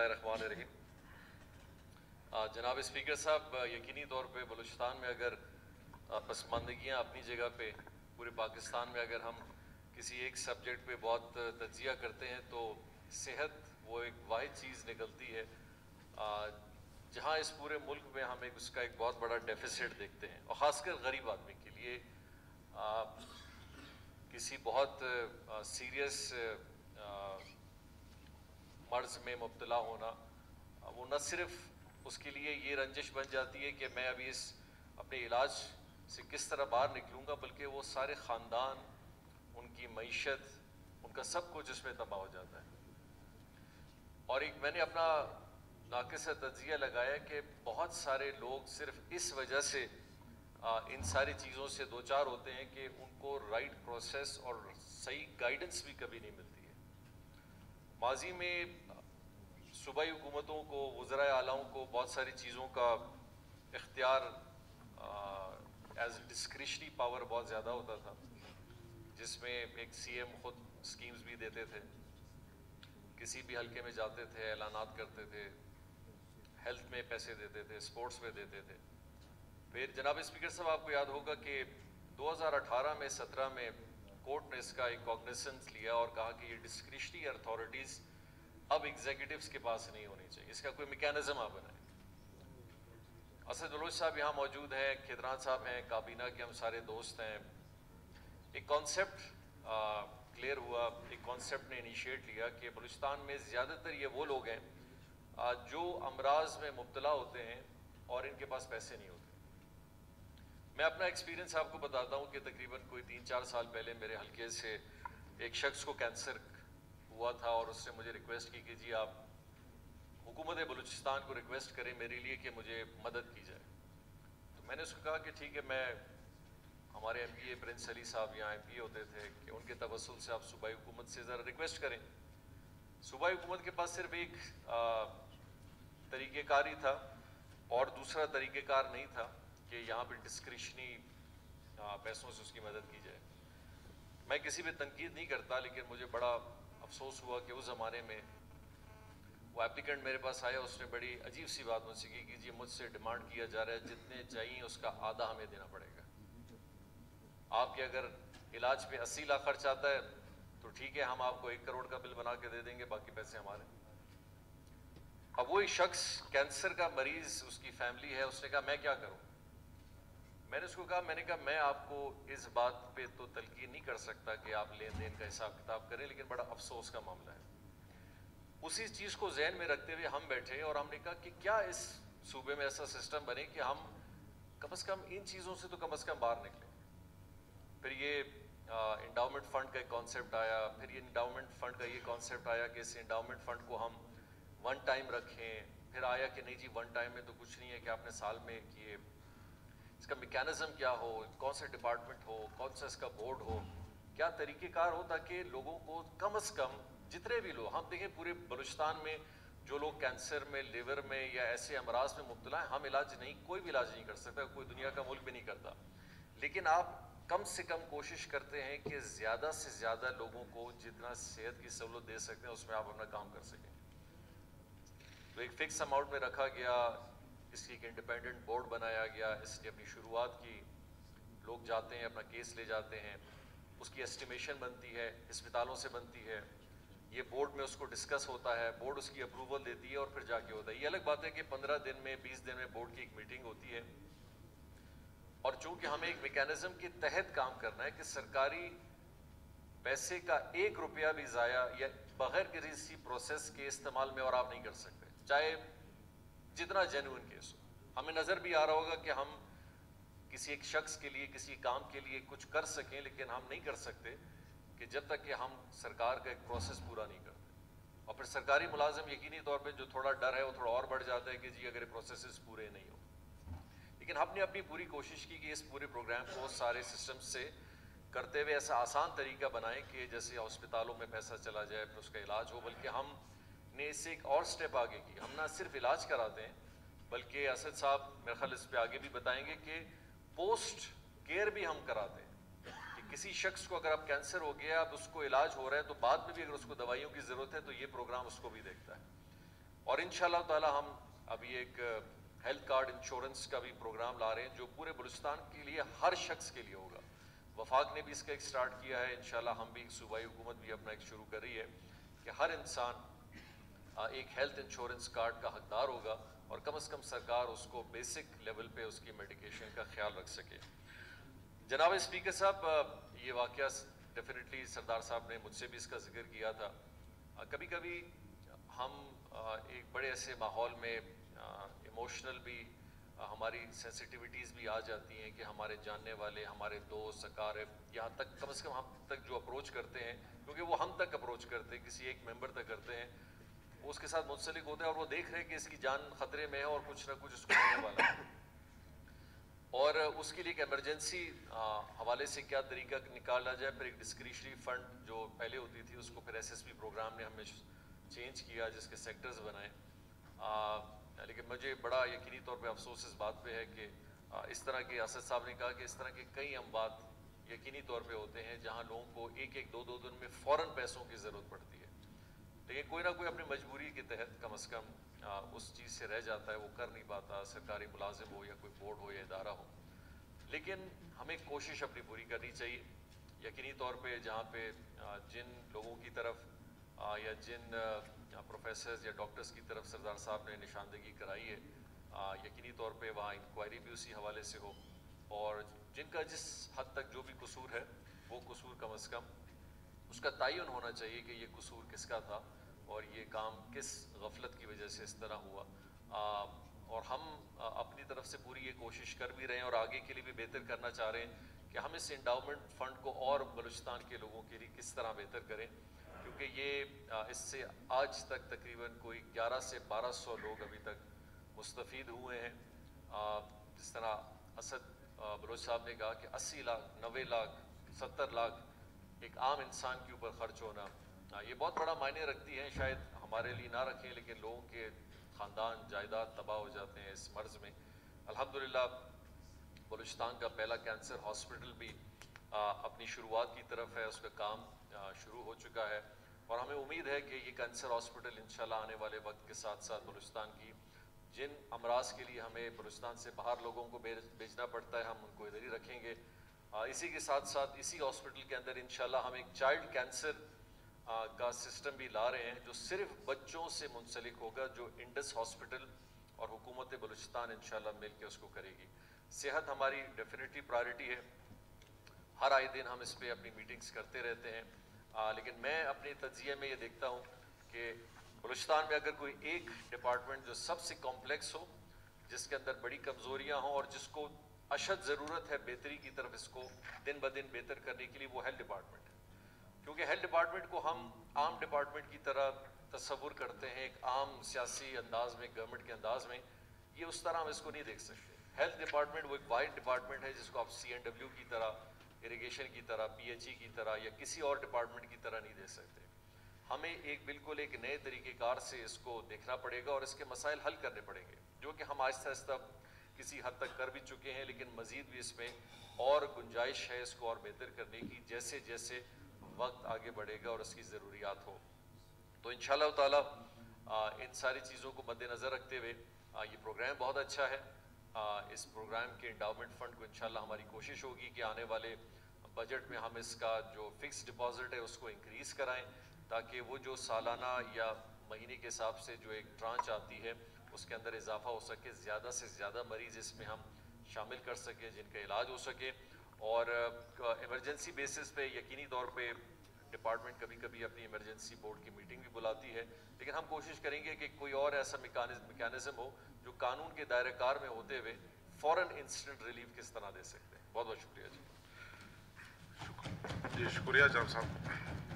बिस्मिल्लाहिर्रहमानिर्रहीम। जनाब स्पीकर साहब, यकीनी तौर पे बलूचिस्तान में अगर पसमानदगियाँ अपनी जगह पे, पूरे पाकिस्तान में अगर हम किसी एक सब्जेक्ट पे बहुत तज्जिया करते हैं तो सेहत वो एक वाहिद चीज़ निकलती है जहाँ इस पूरे मुल्क में हम उसका एक बहुत बड़ा डेफिसिट देखते हैं, और ख़ासकर गरीब आदमी के लिए किसी बहुत सीरियस मर्ज़ में मुब्तला होना, वो न सिर्फ उसके लिए ये रंजिश बन जाती है कि मैं अभी इस अपने इलाज से किस तरह बाहर निकलूँगा, बल्कि वो सारे ख़ानदान, उनकी मईशत, उनका सब कुछ इसमें तबाह हो जाता है। और एक मैंने अपना नाक़िसा तज्ज़िया लगाया कि बहुत सारे लोग सिर्फ इस वजह से इन सारी चीज़ों से दो चार होते हैं कि उनको राइट प्रोसेस और सही गाइडेंस भी कभी नहीं मिलती है। माजी में सूबाई हुकूमतों को, वज़राए आलाओं को बहुत सारी चीज़ों का इख्तियार एज डिस्क्रिशनरी पावर बहुत ज़्यादा होता था, जिसमें एक CM खुद स्कीम्स भी देते थे, किसी भी हल्के में जाते थे, ऐलानात करते थे, हेल्थ में पैसे देते थे, स्पोर्ट्स में देते थे। फिर जनाब स्पीकर साहब, आपको याद होगा कि 2018 में 17 में कोर्ट ने इसका एक कॉग्निसेंस लिया और कहा कि ये डिस्क्रिशनरी अथॉरिटीज़ अब एग्जीक्यूटिव्स के पास नहीं होनी चाहिए, इसका कोई मैकेनिज्म आप बनाएं। असद बलोच साहब यहाँ मौजूद हैं, खिदरान साहब हैं, काबीना के हम सारे दोस्त हैं। एक कॉन्सेप्ट क्लियर हुआ, एक कॉन्सेप्ट ने इनिशिएट लिया कि बलूचिस्तान में ज़्यादातर ये वो लोग हैं जो अमराज में मुब्तला होते हैं और इनके पास पैसे नहीं होते। मैं अपना एक्सपीरियंस आपको बताता हूँ कि तकरीबन कोई 3-4 साल पहले मेरे हल्के से एक शख्स को कैंसर हुआ था और उसने मुझे रिक्वेस्ट की कि जी आप हुकूमत बलूचिस्तान को रिक्वेस्ट करें मेरे लिए कि मुझे मदद की जाए। तो मैंने उसको कहा कि ठीक है, मैं हमारे MPA प्रिंस अली साहब यहाँ MPA होते थे कि उनके तवस्सुल से आप सूबाई हुकूमत से ज़रा रिक्वेस्ट करें। सूबाई हुकूमत के पास सिर्फ एक तरीक़ेकार ही था और दूसरा तरीक़ेकार नहीं था कि यहाँ पर डिस्क्रिशनरी पैसों से उसकी मदद की जाए। मैं किसी भी तनकीद नहीं करता, लेकिन मुझे बड़ा अफसोस हुआ कि उस ज़माने में वो एप्लीकेंट मेरे पास आया, उसने बड़ी अजीब सी बात मुझसे की कि जी मुझसे डिमांड किया जा रहा है जितने चाहिए उसका आधा हमें देना पड़ेगा। आपके अगर इलाज पे 80 लाख खर्च आता है तो ठीक है, हम आपको 1 करोड़ का बिल बना के दे देंगे, बाकी पैसे हमारे। अब वो एक शख्स कैंसर का मरीज, उसकी फैमिली है, उसने कहा मैं क्या करूं? मैंने उसको कहा, मैं आपको इस बात पे तो तलकीन नहीं कर सकता कि आप लेन देन का हिसाब किताब करें, लेकिन बड़ा अफसोस का मामला है। उसी चीज़ को जहन में रखते हुए हम बैठे और हमने कहा कि क्या इस सूबे में ऐसा सिस्टम बने कि हम कम से कम इन चीज़ों से तो कम से कम बाहर निकलें। फिर ये इंडाउमेंट फ़ंड का एक कॉन्सेप्ट आया, फिर ये इंडाउमेंट फ़ंड का ये कॉन्सेप्ट आया कि इस इंडाउमेंट फ़ंड को हम वन टाइम रखें। फिर आया कि नहीं जी, वन टाइम में तो कुछ नहीं है कि आपने साल में किए, इसका मैकेनिज़्म क्या हो, कौन सा डिपार्टमेंट हो, कौन सा इसका बोर्ड हो, क्या तरीक़ेकार हो, ताकि लोगों को कम से कम जितने भी लोग, हम देखें पूरे बलूचिस्तान में जो लोग कैंसर में, लिवर में या ऐसे अमराज में मुब्तला हैं, हम इलाज नहीं, कोई भी इलाज नहीं कर सकता, कोई दुनिया का मुल्क भी नहीं करता, लेकिन आप कम से कम कोशिश करते हैं कि ज़्यादा से ज़्यादा लोगों को जितना सेहत की सहूलत दे सकते हैं उसमें आप अपना काम कर सकें। तो एक फ़िक्स अमाउंट में रखा गया, इसकी एक इंडिपेंडेंट बोर्ड बनाया गया, इसने अपनी शुरुआत की, लोग जाते हैं अपना केस ले जाते हैं, उसकी एस्टिमेशन बनती है, अस्पतालों से बनती है, ये बोर्ड में उसको डिस्कस होता है, बोर्ड उसकी अप्रूवल देती है और फिर जाके होता है। ये अलग बात है कि 15 दिन में, 20 दिन में बोर्ड की एक मीटिंग होती है, और चूंकि हमें एक मैकेनिज्म के तहत काम करना है कि सरकारी पैसे का 1 रुपया भी ज़ाया या बगैर किसी प्रोसेस के इस्तेमाल में और आप नहीं कर सकते, चाहे जितना जेन्युइन केस हो। हमें नज़र भी आ रहा होगा कि हम किसी एक शख्स के लिए, किसी काम के लिए कुछ कर सकें, लेकिन हम नहीं कर सकते कि जब तक कि हम सरकार का एक प्रोसेस पूरा नहीं करते। और फिर सरकारी मुलाजिम यकीनी तौर पे जो थोड़ा डर है वो थोड़ा और बढ़ जाता है कि जी अगर प्रोसेसेस पूरे नहीं हो। लेकिन हमने अपनी पूरी कोशिश की कि इस पूरे प्रोग्राम को सारे सिस्टम से करते हुए ऐसा आसान तरीका बनाएं कि जैसे अस्पतालों में पैसा चला जाए फिर उसका इलाज हो, बल्कि हमने इससे एक और स्टेप आगे की। हम ना सिर्फ इलाज कराते हैं, बल्कि असद साहब मेरे ख्याल इस पर आगे भी बताएंगे कि पोस्ट केयर भी हम कराते हैं कि किसी शख्स को अगर अब कैंसर हो गया, अब उसको इलाज हो रहा है, तो बाद में भी अगर उसको दवाइयों की ज़रूरत है तो ये प्रोग्राम उसको भी देखता है। और اور انشاءاللہ تعالی ہم ابھی ایک ہیلتھ کارڈ انشورنس کا بھی پروگرام لا رہے ہیں جو پورے بلوچستان کے لیے ہر شخص کے لیے ہوگا. وفاق نے بھی اس کا ایک سٹارٹ کیا ہے, انشاءاللہ ہم بھی صوبائی حکومت بھی اپنا ایک شروع کر رہی ہے کہ ہر انسان ایک ہیلتھ انشورنس کارڈ کا حقدار ہوگا اور کم از کم سرکار اس کو بیسک لیول پہ اس کی میڈیکیشن کا خیال رکھ سکے. جناب اسپیکر صاحب, یہ واقعہ ڈیفینیٹلی سردار صاحب نے مجھ سے بھی اس کا ذکر کیا تھا. کبھی کبھی ہم ایک بڑے ایسے ماحول میں ایموشنل بھی ہماری سینسٹیوٹیز بھی آ جاتی ہیں کہ ہمارے جاننے والے, ہمارے دوست, اقارب, یہاں تک کم از کم ہم تک جو اپروچ کرتے ہیں, کیونکہ وہ ہم تک اپروچ کرتے ہیں, کسی ایک ممبر تک کرتے ہیں, وہ اس کے ساتھ منسلک ہوتے ہیں اور وہ دیکھ رہے ہیں کہ اس کی جان خطرے میں ہے اور کچھ نہ کچھ اس کو ہونے والا ہے, اور اس کے لیے ایک ایمرجنسی حوالے سے کیا طریقہ نکالا جائے. پھر ایک ڈسکریشنری فنڈ جو پہلے ہوتی تھی اس کو پھر ایس ایس پی پروگرام نے ہمیں چینج کیا جس کے سیکٹرز بنائے. لیکن مجھے بڑا یقینی طور پہ افسوس اس بات پہ ہے کہ اس طرح کے اسد صاحب نے کہا کہ اس طرح کے کئی اموات یقینی طور پہ ہوتے ہیں جہاں لوگوں کو ایک ایک دو دن میں فوراً پیسوں کی ضرورت پڑتی ہے, لیکن کوئی نہ کوئی اپنی مجبوری کے تحت کم از کم اس چیز سے رہ جاتا ہے, وہ کر نہیں پاتا, سرکاری ملازم ہو یا کوئی بورڈ ہو یا ادارہ ہو. لیکن ہمیں کوشش اپنی پوری کرنی چاہیے. یقینی طور پہ جہاں پہ جن لوگوں کی طرف یا جن پروفیسرز یا ڈاکٹرز کی طرف سردار صاحب نے نشاندہی کرائی ہے, یقینی طور پہ وہاں انکوائری بھی اسی حوالے سے ہو, اور جن کا جس حد تک جو بھی قصور ہے وہ قصور کم از کم اس کا تعین ہونا چاہیے کہ یہ قصور کس کا تھا اور یہ کام کس غفلت کی وجہ سے اس طرح ہوا. اور ہم اپنی طرف سے پوری یہ کوشش کر بھی رہے ہیں اور آگے کے لیے بھی بہتر کرنا چاہ رہے ہیں کہ ہم اس انڈاؤمنٹ فنڈ کو اور بلوچستان کے لوگوں کے لیے کس طرح بہتر کریں, کیونکہ یہ اس سے آج تک تقریباً کوئی 11 سے 1200 لوگ ابھی تک مستفید ہوئے ہیں. جس طرح اسد بلوچ صاحب نے کہا کہ 80 لاکھ 90 لاکھ 70 لاکھ ایک عام انسان کے اوپر خرچ ہونا, یہ بہت بڑا معنی رکھتی ہے. شاید ہمارے لیے نہ رکھیں لیکن لوگوں کے خاندان جائیداد تباہ ہو جاتے ہیں اس مرض میں. الحمدللہ بلوچستان کا پہلا کینسر ہاسپٹل بھی اپنی شروعات کی طرف ہے, اس کا کام شروع ہو چکا ہے, اور ہمیں امید ہے کہ یہ کینسر ہاسپٹل انشاءاللہ آنے والے وقت کے ساتھ ساتھ بلوچستان کی جن امراض کے لیے ہمیں بلوچستان سے باہر لوگوں کو بھیجنا پڑتا ہے ہم ان کو ادھر ہی رکھیں گے. اسی کے ساتھ ساتھ اسی ہاسپٹل کے اندر انشاءاللہ ہم ایک چائلڈ کینسر کا سسٹم بھی لا رہے ہیں جو صرف بچوں سے منسلک ہوگا, جو انڈس ہاسپٹل اور حکومت بلوچستان انشاءاللہ مل کے اس کو کرے گی. صحت ہماری ڈیفینیٹلی پرائرٹی ہے, ہر آئے دن ہم اس پہ اپنی میٹنگز کرتے رہتے ہیں, لیکن میں اپنے تجزیے میں یہ دیکھتا ہوں کہ بلوچستان میں اگر کوئی ایک ڈپارٹمنٹ جو سب سے کمپلیکس ہو, جس کے اندر بڑی کمزوریاں ہوں اور جس کو اشد ضرورت ہے بہتری کی طرف اس کو دن بدن بہتر کرنے کے لیے, وہ ہیلتھ ڈپارٹمنٹ ہے. کیونکہ ہیلتھ ڈپارٹمنٹ کو ہم عام ڈپارٹمنٹ کی طرح تصور کرتے ہیں, ایک عام سیاسی انداز میں, گورنمنٹ کے انداز میں, یہ اس طرح ہم اس کو نہیں دیکھ سکتے. ہیلتھ ڈپارٹمنٹ وہ ایک وائڈ ڈپارٹمنٹ ہے جس کو آپ CNW کی طرح, اریگیشن کی طرح, PHE کی طرح یا کسی اور ڈپارٹمنٹ کی طرح نہیں دیکھ سکتے. ہمیں ایک بالکل ایک نئے طریقہ کار سے اس کو دیکھنا پڑے گا اور اس کے مسائل حل کرنے پڑیں گے, جو کہ ہم آہستہ آہستہ کسی حد تک کر بھی چکے ہیں, لیکن مزید بھی اس میں اور گنجائش ہے اس کو اور بہتر کرنے کی, جیسے جیسے وقت آگے بڑھے گا اور اس کی ضروریات ہو. تو انشاءاللہ تعالی ان ساری چیزوں کو مد نظر رکھتے ہوئے یہ پروگرام بہت اچھا ہے. اس پروگرام کے انڈاؤمنٹ فنڈ کو انشاءاللہ ہماری کوشش ہوگی کہ آنے والے بجٹ میں ہم اس کا جو فکس ڈپازٹ ہے اس کو انکریز کرائیں, تاکہ وہ جو سالانہ یا مہینے کے حساب سے جو ایک ٹرانچ آتی ہے اس کے اندر اضافہ ہو سکے, زیادہ سے زیادہ مریض اس میں ہم شامل کر سکیں جن کا علاج ہو سکے. اور ایمرجنسی بیسس پہ یقینی طور پہ ڈپارٹمنٹ کبھی کبھی اپنی ایمرجنسی بورڈ کی میٹنگ بھی بلاتی ہے, لیکن ہم کوشش کریں گے کہ کوئی اور ایسا میکانزم ہو جو قانون کے دائرہ کار میں ہوتے ہوئے فوراً انسٹنٹ ریلیف کس طرح دے سکتے ہیں. بہت بہت شکریہ جی. جی شکریہ جناب صاحب.